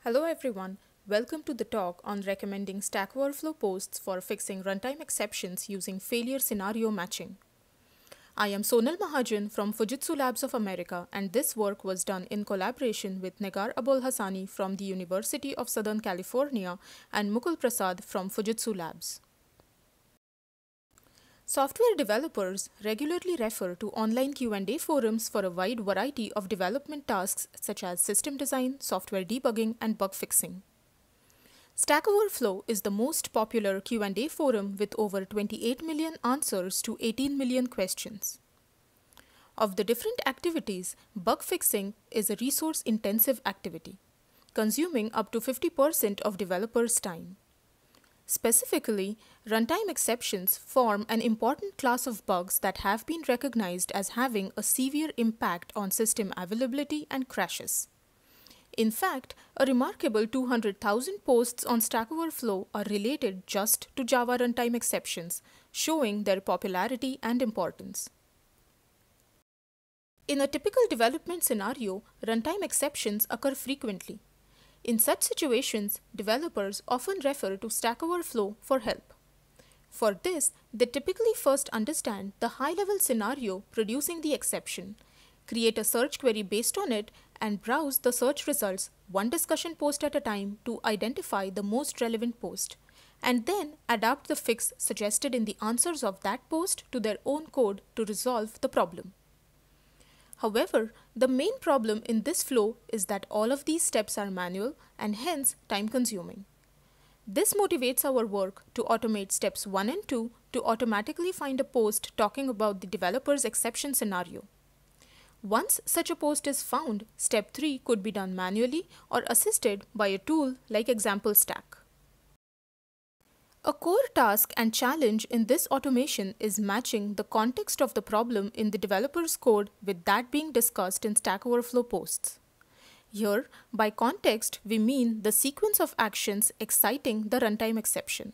Hello everyone, welcome to the talk on recommending Stack Overflow posts for fixing runtime exceptions using failure scenario matching. I am Sonal Mahajan from Fujitsu Labs of America, and this work was done in collaboration with Negar Abulhasani from the University of Southern California and Mukul Prasad from Fujitsu Labs. Software developers regularly refer to online Q&A forums for a wide variety of development tasks such as system design, software debugging, and bug fixing. Stack Overflow is the most popular Q&A forum with over 28 million answers to 18 million questions. Of the different activities, bug fixing is a resource-intensive activity, consuming up to 50% of developers' time. Specifically, runtime exceptions form an important class of bugs that have been recognized as having a severe impact on system availability and crashes. In fact, a remarkable 200,000 posts on Stack Overflow are related just to Java runtime exceptions, showing their popularity and importance. In a typical development scenario, runtime exceptions occur frequently. In such situations, developers often refer to Stack Overflow for help. For this, they typically first understand the high-level scenario producing the exception, create a search query based on it, and browse the search results one discussion post at a time to identify the most relevant post, and then adapt the fix suggested in the answers of that post to their own code to resolve the problem. However, the main problem in this flow is that all of these steps are manual and hence time-consuming. This motivates our work to automate steps 1 and 2 to automatically find a post talking about the developer's exception scenario. Once such a post is found, step 3 could be done manually or assisted by a tool like Example Stack. A core task and challenge in this automation is matching the context of the problem in the developer's code with that being discussed in Stack Overflow posts. Here, by context, we mean the sequence of actions exciting the runtime exception.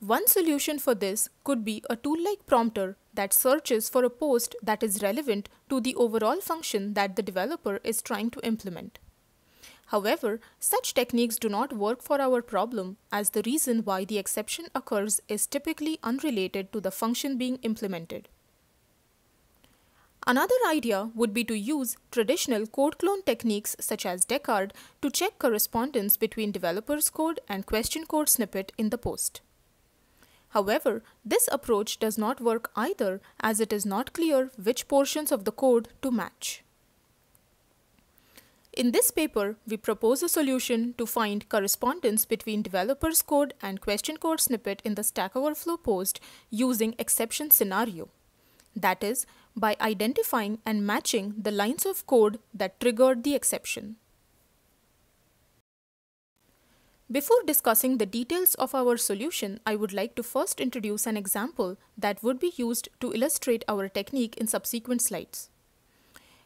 One solution for this could be a tool like Prompter that searches for a post that is relevant to the overall function that the developer is trying to implement. However, such techniques do not work for our problem, as the reason why the exception occurs is typically unrelated to the function being implemented. Another idea would be to use traditional code clone techniques such as Decard to check correspondence between developer's code and question code snippet in the post. However, this approach does not work either, as it is not clear which portions of the code to match. In this paper, we propose a solution to find correspondence between developer's code and question code snippet in the Stack Overflow post using exception scenario. That is, by identifying and matching the lines of code that triggered the exception. Before discussing the details of our solution, I would like to first introduce an example that would be used to illustrate our technique in subsequent slides.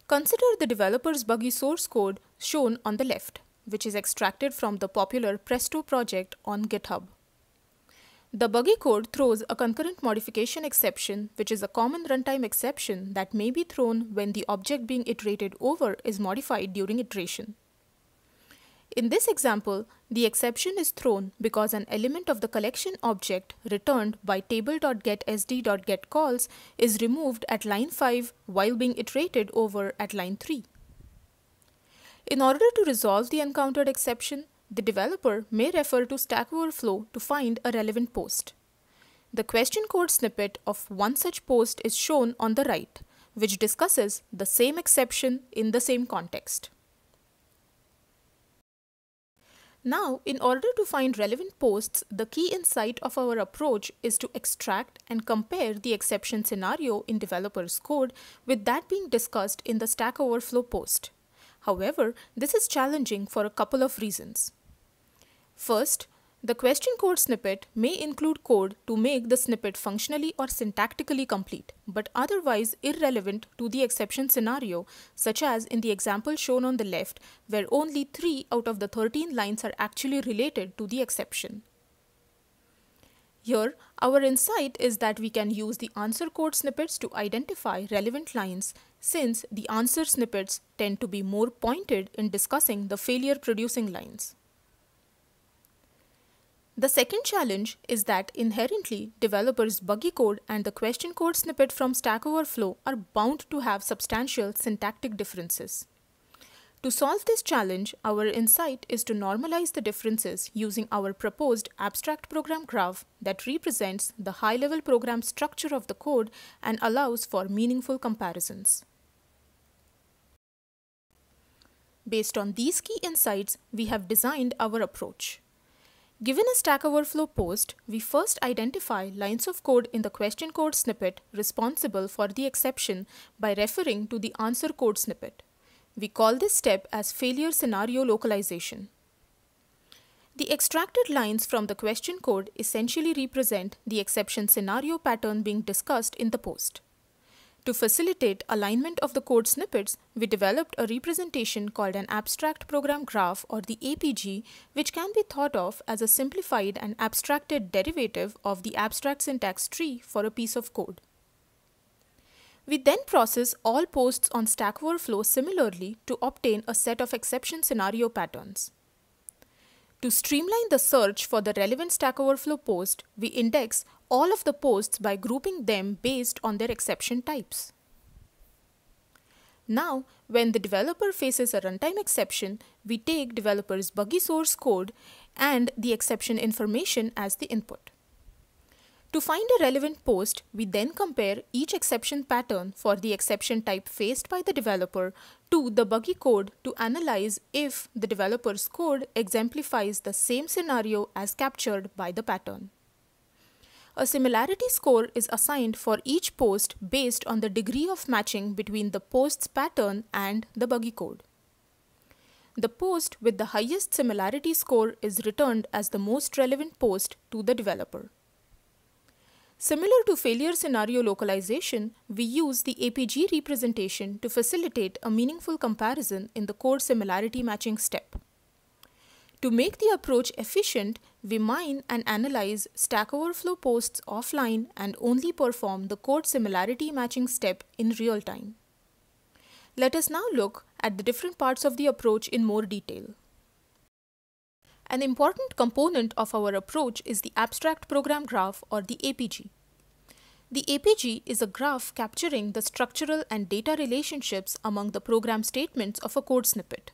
Consider the developer's buggy source code shown on the left, which is extracted from the popular Presto project on GitHub. The buggy code throws a concurrent modification exception, which is a common runtime exception that may be thrown when the object being iterated over is modified during iteration. In this example, the exception is thrown because an element of the collection object returned by table.getSD.get calls is removed at line 5 while being iterated over at line 3. In order to resolve the encountered exception, the developer may refer to Stack Overflow to find a relevant post. The question code snippet of one such post is shown on the right, which discusses the same exception in the same context. Now, in order to find relevant posts, the key insight of our approach is to extract and compare the exception scenario in developer's code with that being discussed in the Stack Overflow post. However, this is challenging for a couple of reasons. First, the question code snippet may include code to make the snippet functionally or syntactically complete, but otherwise irrelevant to the exception scenario, such as in the example shown on the left, where only 3 out of the 13 lines are actually related to the exception. Here, our insight is that we can use the answer code snippets to identify relevant lines, since the answer snippets tend to be more pointed in discussing the failure-producing lines. The second challenge is that inherently, developers' buggy code and the question code snippet from Stack Overflow are bound to have substantial syntactic differences. To solve this challenge, our insight is to normalize the differences using our proposed abstract program graph that represents the high-level program structure of the code and allows for meaningful comparisons. Based on these key insights, we have designed our approach. Given a Stack Overflow post, we first identify lines of code in the question code snippet responsible for the exception by referring to the answer code snippet. We call this step as failure scenario localization. The extracted lines from the question code essentially represent the exception scenario pattern being discussed in the post. To facilitate alignment of the code snippets, we developed a representation called an abstract program graph, or the APG, which can be thought of as a simplified and abstracted derivative of the abstract syntax tree for a piece of code. We then process all posts on Stack Overflow similarly to obtain a set of exception scenario patterns. To streamline the search for the relevant Stack Overflow post, we index all of the posts by grouping them based on their exception types. Now, when the developer faces a runtime exception, we take developer's buggy source code and the exception information as the input. To find a relevant post, we then compare each exception pattern for the exception type faced by the developer to the buggy code to analyze if the developer's code exemplifies the same scenario as captured by the pattern. A similarity score is assigned for each post based on the degree of matching between the post's pattern and the buggy code. The post with the highest similarity score is returned as the most relevant post to the developer. Similar to failure scenario localization, we use the APG representation to facilitate a meaningful comparison in the code similarity matching step. To make the approach efficient, we mine and analyze Stack Overflow posts offline and only perform the code similarity matching step in real time. Let us now look at the different parts of the approach in more detail. An important component of our approach is the abstract program graph, or the APG. The APG is a graph capturing the structural and data relationships among the program statements of a code snippet.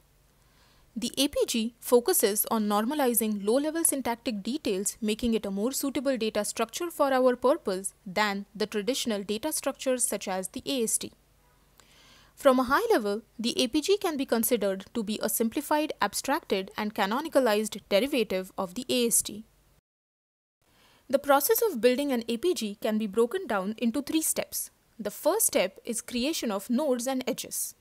The APG focuses on normalizing low-level syntactic details, making it a more suitable data structure for our purpose than the traditional data structures such as the AST. From a high level, the APG can be considered to be a simplified, abstracted, and canonicalized derivative of the AST. The process of building an APG can be broken down into 3 steps. The first step is creation of nodes and edges.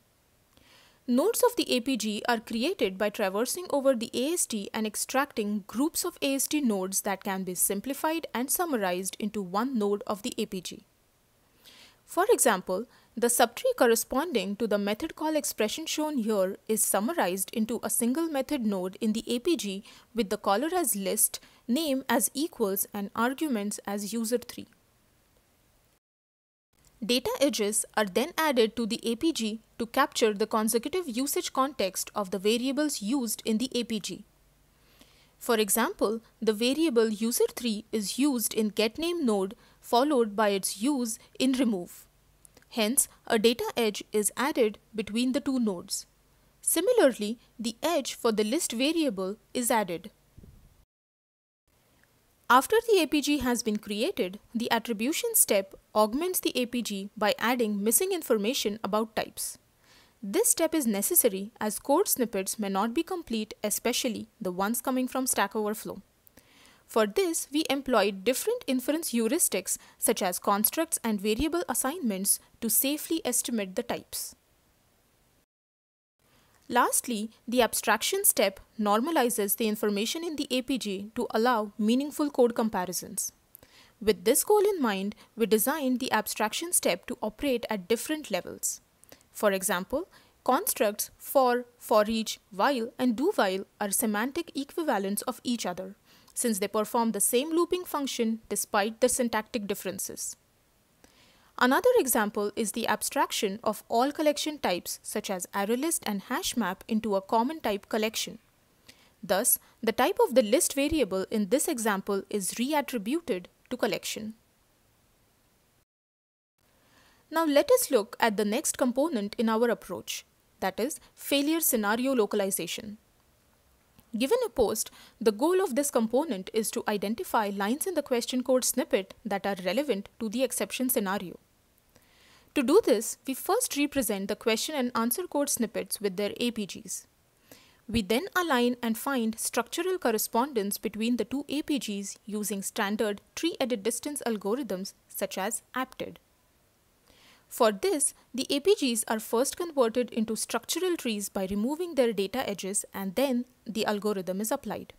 Nodes of the APG are created by traversing over the AST and extracting groups of AST nodes that can be simplified and summarized into one node of the APG. For example, the subtree corresponding to the method call expression shown here is summarized into a single method node in the APG with the caller as list, name as equals, and arguments as user3. Data edges are then added to the APG to capture the consecutive usage context of the variables used in the APG. For example, the variable user3 is used in getName node followed by its use in remove. Hence, a data edge is added between the 2 nodes. Similarly, the edge for the list variable is added. After the APG has been created, the attribution step augments the APG by adding missing information about types. This step is necessary as code snippets may not be complete, especially the ones coming from Stack Overflow. For this, we employed different inference heuristics such as constructs and variable assignments to safely estimate the types. Lastly, the abstraction step normalizes the information in the APG to allow meaningful code comparisons. With this goal in mind, we designed the abstraction step to operate at different levels. For example, constructs for each, while, and do while are semantic equivalents of each other, since they perform the same looping function despite the syntactic differences. Another example is the abstraction of all collection types such as ArrayList and HashMap into a common type collection. Thus, the type of the list variable in this example is reattributed to collection. Now let us look at the next component in our approach, that is failure scenario localization. Given a post, the goal of this component is to identify lines in the question code snippet that are relevant to the exception scenario. To do this, we first represent the question and answer code snippets with their APGs. We then align and find structural correspondence between the two APGs using standard tree edit distance algorithms such as APTID. For this, the APGs are first converted into structural trees by removing their data edges, and then the algorithm is applied.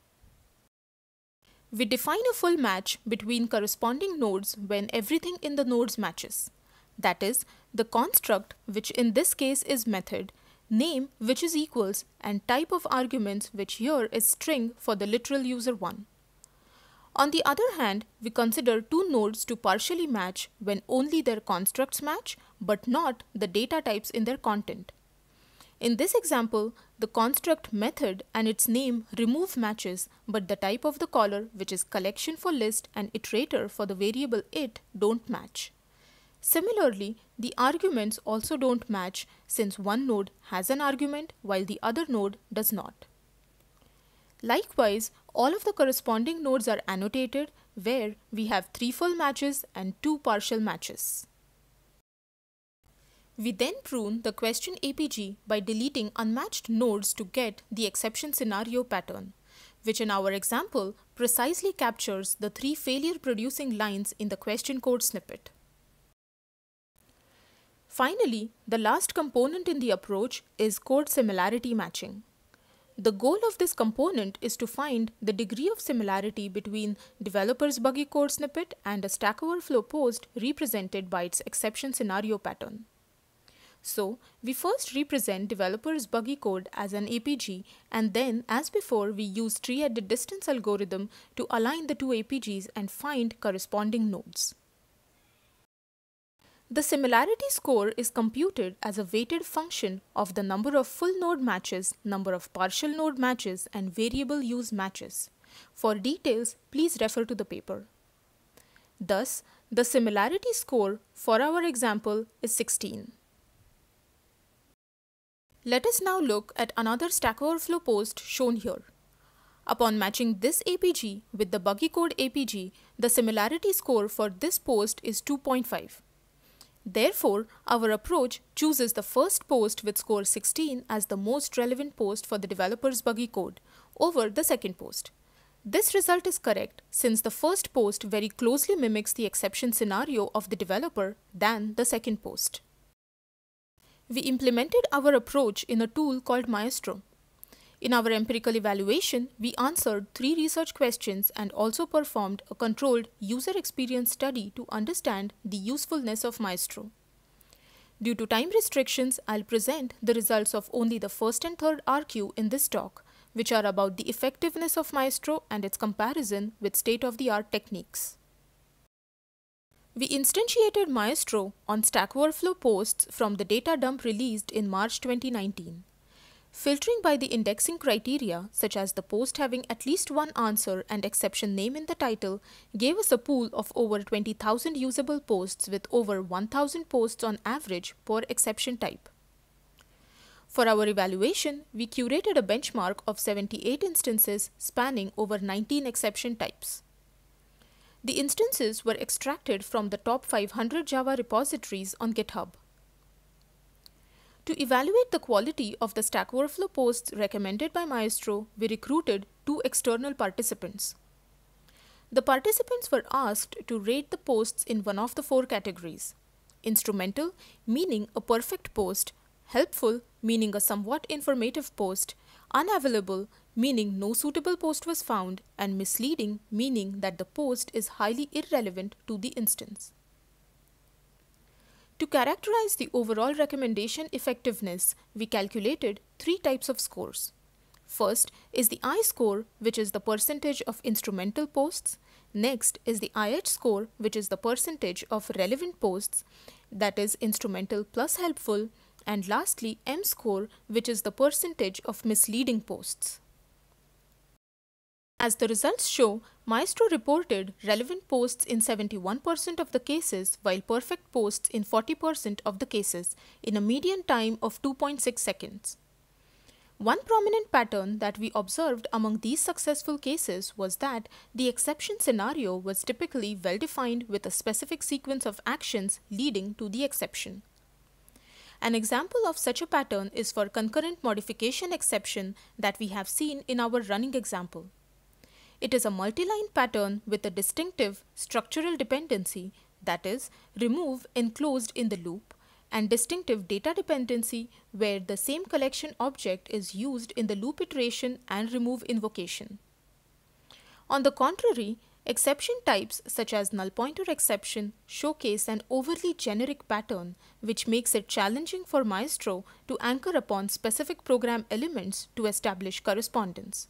We define a full match between corresponding nodes when everything in the nodes matches. That is, the construct, which in this case is method, name which is equals, and type of arguments, which here is string for the literal user 1. On the other hand, we consider two nodes to partially match when only their constructs match, but not the data types in their content. In this example, the construct method and its name remove matches, but the type of the caller, which is collection for list and iterator for the variable it, don't match. Similarly, the arguments also don't match since one node has an argument while the other node does not. Likewise, all of the corresponding nodes are annotated where we have 3 full matches and 2 partial matches. We then prune the question APG by deleting unmatched nodes to get the exception scenario pattern, which in our example precisely captures the 3 failure-producing lines in the question code snippet. Finally, the last component in the approach is code similarity matching. The goal of this component is to find the degree of similarity between developer's buggy code snippet and a Stack Overflow post represented by its exception scenario pattern. So, we first represent developer's buggy code as an APG, and then, as before, we use tree edit distance algorithm to align the two APGs and find corresponding nodes. The similarity score is computed as a weighted function of the number of full node matches, number of partial node matches, and variable use matches. For details, please refer to the paper. Thus, the similarity score for our example is 16. Let us now look at another Stack Overflow post shown here. Upon matching this APG with the buggy code APG, the similarity score for this post is 2.5. Therefore, our approach chooses the first post with score 16 as the most relevant post for the developer's buggy code over the second post. This result is correct since the first post very closely mimics the exception scenario of the developer than the second post. We implemented our approach in a tool called Maestro. In our empirical evaluation, we answered 3 research questions and also performed a controlled user experience study to understand the usefulness of Maestro. Due to time restrictions, I'll present the results of only the first and third RQ in this talk, which are about the effectiveness of Maestro and its comparison with state-of-the-art techniques. We instantiated Maestro on Stack Overflow posts from the data dump released in March 2019. Filtering by the indexing criteria, such as the post having at least one answer and exception name in the title, gave us a pool of over 20,000 usable posts with over 1,000 posts on average per exception type. For our evaluation, we curated a benchmark of 78 instances spanning over 19 exception types. The instances were extracted from the top 500 Java repositories on GitHub. To evaluate the quality of the Stack Overflow posts recommended by Maestro, we recruited 2 external participants. The participants were asked to rate the posts in one of the 4 categories: instrumental, meaning a perfect post; helpful, meaning a somewhat informative post; unavailable, meaning no suitable post was found; and misleading, meaning that the post is highly irrelevant to the instance. To characterize the overall recommendation effectiveness, we calculated 3 types of scores: First is the I-score, which is the percentage of instrumental posts. Next is the IH score, which is the percentage of relevant posts, that is instrumental plus helpful. And lastly, M-score, which is the percentage of misleading posts. As the results show, Maestro reported relevant posts in 71% of the cases while perfect posts in 40% of the cases in a median time of 2.6 seconds. One prominent pattern that we observed among these successful cases was that the exception scenario was typically well-defined with a specific sequence of actions leading to the exception. An example of such a pattern is for concurrent modification exception that we have seen in our running example. It is a multi-line pattern with a distinctive structural dependency, that is, remove enclosed in the loop, and distinctive data dependency where the same collection object is used in the loop iteration and remove invocation. On the contrary, exception types such as null pointer exception showcase an overly generic pattern which makes it challenging for Maestro to anchor upon specific program elements to establish correspondence.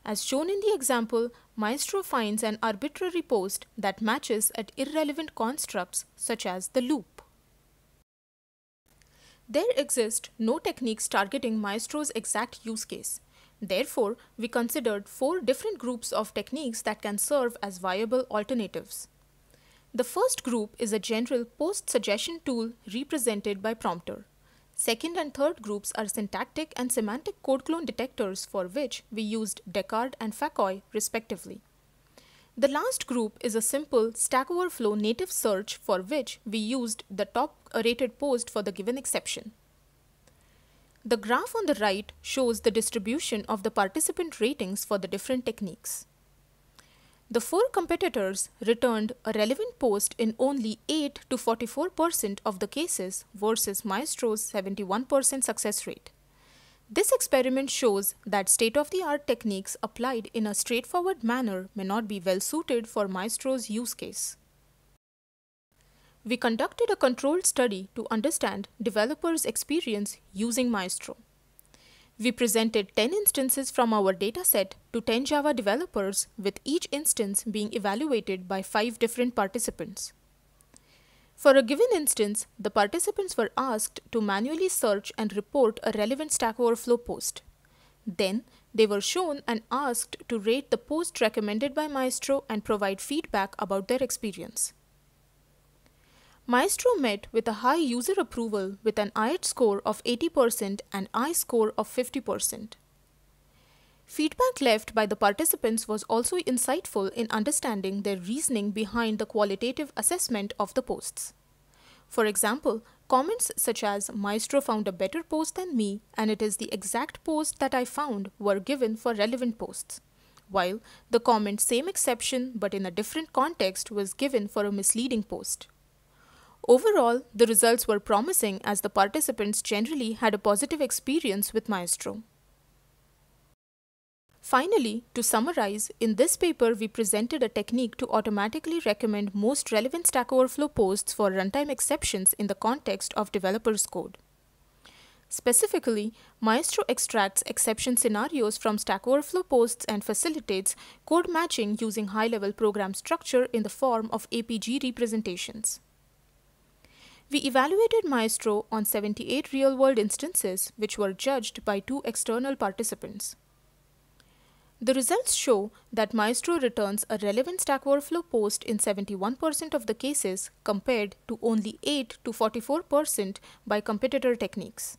As shown in the example, Maestro finds an arbitrary post that matches at irrelevant constructs such as the loop. There exist no techniques targeting Maestro's exact use case. Therefore, we considered 4 different groups of techniques that can serve as viable alternatives. The first group is a general post-suggestion tool represented by Prompter. Second and third groups are syntactic and semantic code clone detectors for which we used Descartes and Factoid respectively. The last group is a simple Stack Overflow native search for which we used the top rated post for the given exception. The graph on the right shows the distribution of the participant ratings for the different techniques. The 4 competitors returned a relevant post in only 8 to 44% of the cases versus Maestro's 71% success rate. This experiment shows that state-of-the-art techniques applied in a straightforward manner may not be well suited for Maestro's use case. We conducted a controlled study to understand developers' experience using Maestro. We presented 10 instances from our dataset to 10 Java developers, with each instance being evaluated by 5 different participants. For a given instance, the participants were asked to manually search and report a relevant Stack Overflow post. Then, they were shown and asked to rate the post recommended by Maestro and provide feedback about their experience. Maestro met with a high user approval with an IH score of 80% and I score of 50%. Feedback left by the participants was also insightful in understanding their reasoning behind the qualitative assessment of the posts. For example, comments such as "Maestro found a better post than me and it is the exact post that I found" were given for relevant posts, while the comment "same exception but in a different context" was given for a misleading post. Overall, the results were promising as the participants generally had a positive experience with Maestro. Finally, to summarize, in this paper we presented a technique to automatically recommend most relevant Stack Overflow posts for runtime exceptions in the context of developers' code. Specifically, Maestro extracts exception scenarios from Stack Overflow posts and facilitates code matching using high-level program structure in the form of APG representations. We evaluated Maestro on 78 real-world instances, which were judged by 2 external participants. The results show that Maestro returns a relevant Stack Overflow post in 71% of the cases compared to only 8 to 44% by competitor techniques.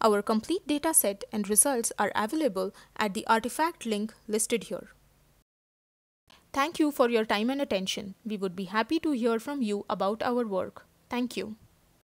Our complete dataset and results are available at the artifact link listed here. Thank you for your time and attention. We would be happy to hear from you about our work. Thank you.